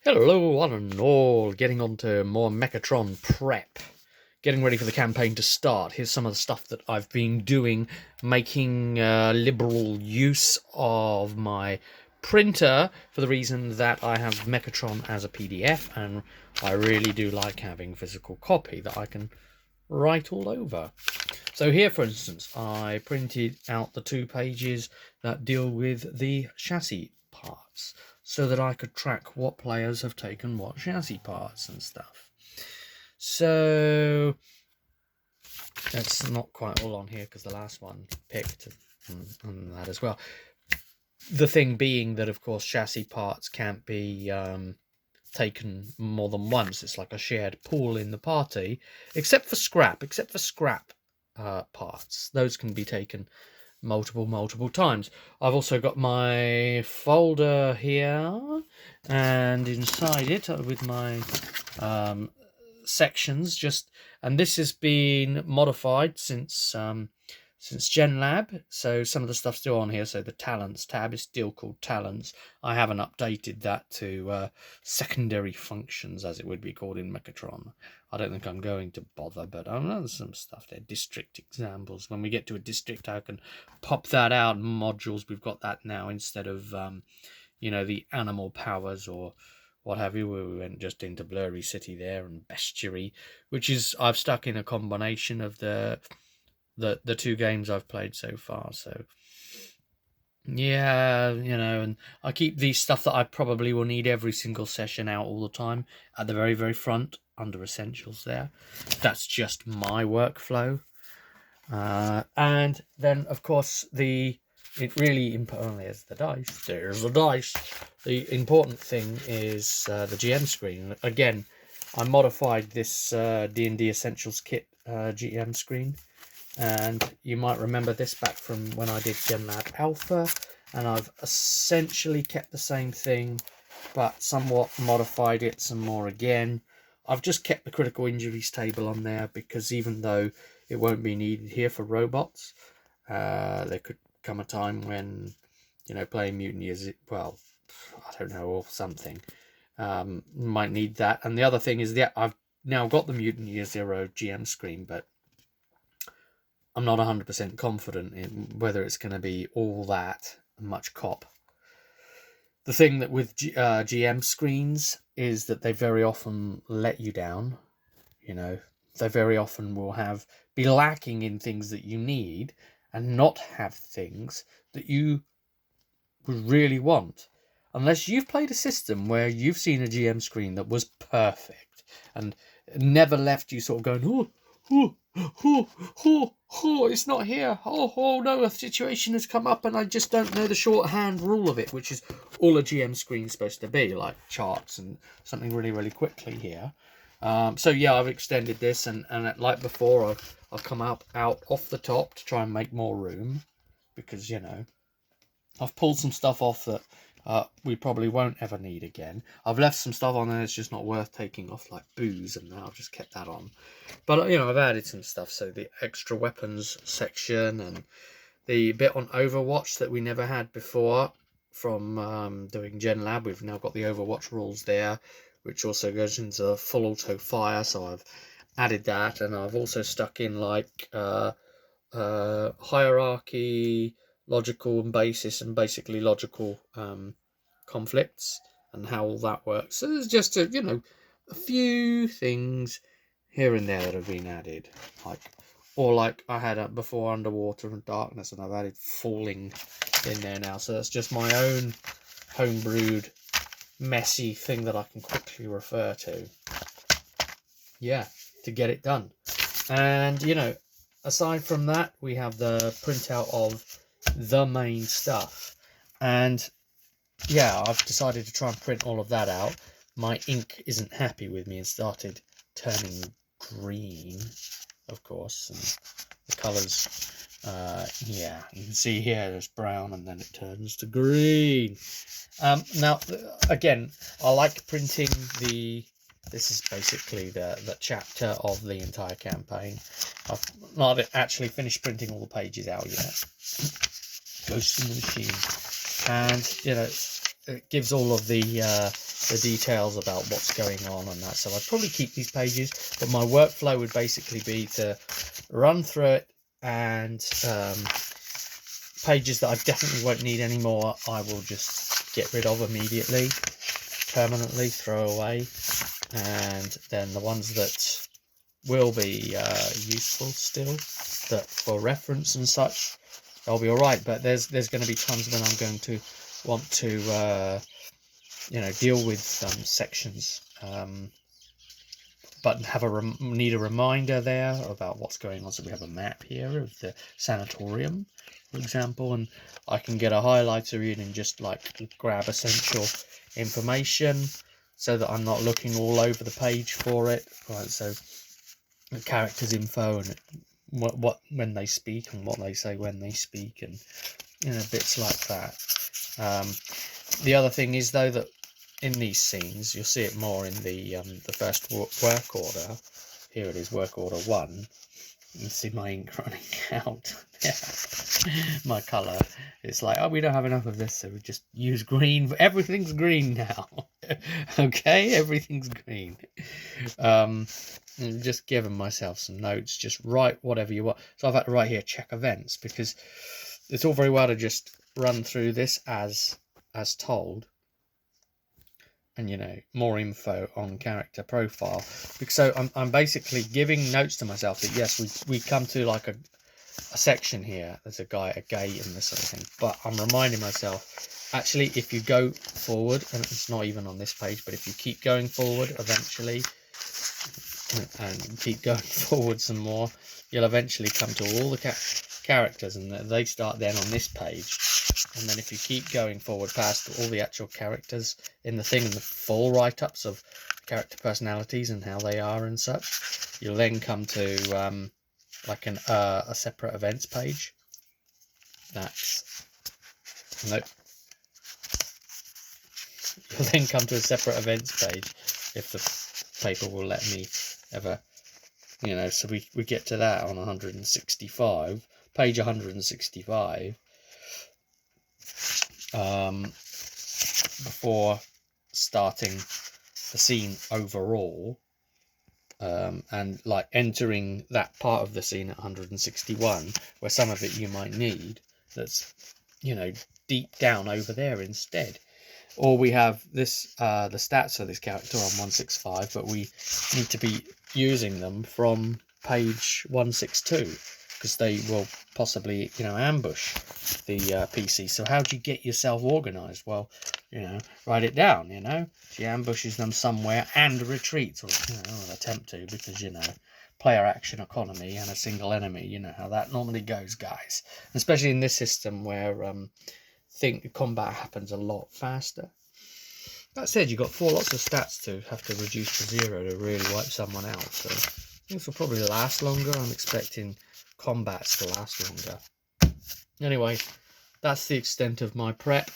Hello, one and all. Getting on to more Mechatron prep. Getting ready for the campaign to start. Here's some of the stuff that I've been doing, making liberal use of my printer for the reason that I have Mechatron as a PDF, and I really do like having a physical copy that I can write all over. So here, for instance, I printed out the 2 pages that deal with the chassis parts so that I could track what players have taken what chassis parts and stuff. So that's not quite all on here because the last one picked and that as well. The thing being that, of course, chassis parts can't be taken more than once. It's like a shared pool in the party, except for scrap parts. Those can be taken multiple times. I've also got my folder here, and inside it with my sections, and this has been modified since GenLab, so some of the stuff's still on here. So the Talents tab is still called Talents. I haven't updated that to secondary functions, as it would be called in Mechatron. I don't think I'm going to bother, but I know there's some stuff there. District examples. When we get to a district, I can pop that out. Modules, we've got that now instead of the animal powers or what have you. We went just into Blurry City there and Bestiary, which is I've stuck in a combination of the 2 games I've played so far. So yeah, and I keep these stuff that I probably will need every single session out all the time at the very, very front under Essentials there. That's just my workflow. And then, of course, there's the dice. There's the dice. The important thing is the GM screen. Again, I modified this D&D Essentials kit GM screen. And you might remember this back from when I did GenLab Alpha, and I've essentially kept the same thing but somewhat modified it some more again. I've just kept the critical injuries table on there because even though it won't be needed here for robots, there could come a time when playing mutiny I don't know, or something might need that. And the other thing is that I've now got the Mutant Year Zero GM screen, but I'm not 100% confident in whether it's going to be all that much cop. The thing that with GM screens is that they very often let you down. They very often will be lacking in things that you need and not have things that you would really want. Unless you've played a system where you've seen a GM screen that was perfect and never left you sort of going, it's not here. Oh no, a situation has come up and I just don't know the shorthand rule of it, which is all a GM screen's supposed to be, like charts and something really, really quickly here. So yeah, I've extended this and like before, I've come out off the top to try and make more room because, I've pulled some stuff off that we probably won't ever need again. I've left some stuff on there that's just not worth taking off, like booze, and I've just kept that on. But, I've added some stuff, so the extra weapons section and the bit on Overwatch that we never had before from doing GenLab. We've now got the Overwatch rules there, which also goes into full auto fire, so I've added that, and I've also stuck in, like, hierarchy, logical and basis, and basically logical conflicts and how all that works. So there's just a few things here and there that have been added, like I had before underwater and darkness, and I've added falling in there now. So that's just my own homebrewed messy thing that I can quickly refer to. Yeah, to get it done. And aside from that, we have the printout of the main stuff, and yeah, I've decided to try and print all of that out. My ink isn't happy with me and started turning green, of course, and the colours, yeah, you can see here there's brown and then it turns to green. Now, again, I like printing this is basically the chapter of the entire campaign. I've not actually finished printing all the pages out yet. Ghost in the Machine. And, it gives all of the the details about what's going on and that. So I'd probably keep these pages, but my workflow would basically be to run through it, and pages that I definitely won't need anymore, I will just get rid of immediately, permanently, throw away. And then the ones that will be useful still, that for reference and such, they'll be all right. But there's going to be times when I'm going to want to deal with sections, but need a reminder there about what's going on. So we have a map here of the sanatorium, for example, and I can get a highlighter in and just like grab essential information so that I'm not looking all over the page for it. Right, so the characters info and what when they speak and what they say when they speak, and bits like that. The other thing is though that in these scenes, you'll see it more in the first work order. Here it is, work order 1. You can see my ink running out. My colour. It's like, oh, we don't have enough of this, so we just use green. Everything's green now. Okay, everything's green. Just giving myself some notes. Just write whatever you want. So I've had to write here, check events, because it's all very well to just run through this as told. And more info on character profile. So I'm basically giving notes to myself that yes, we come to like a section here. There's a gate and this sort of thing. But I'm reminding myself, actually, if you go forward, and it's not even on this page, but if you keep going forward, eventually, and keep going forward some more, you'll eventually come to all the characters, and they start then on this page. And then if you keep going forward past all the actual characters in the thing and the full write-ups of character personalities and how they are and such, you'll then come to like a separate events page. You'll then come to a separate events page if the paper will let me ever, so we get to that on 165, page 165. Before starting the scene overall, and like entering that part of the scene at 161 where some of it you might need, that's deep down over there instead. Or we have this the stats of this character on 165, but we need to be using them from page 162 because they will possibly ambush the PC. So how do you get yourself organized? Well, write it down. She ambushes them somewhere and retreats, or attempt to, because player action economy and a single enemy. You know how that normally goes, guys, especially in this system where combat happens a lot faster. That said, you've got 4 lots of stats to have to reduce to 0 to really wipe someone out, so this will probably last longer. I'm expecting combats to last longer. Anyway, that's the extent of my prep,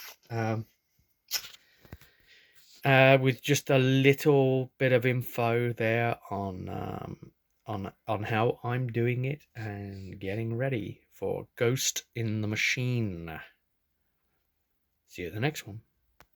with just a little bit of info there on how I'm doing it and getting ready for Ghost in the Machine. See you at the next one.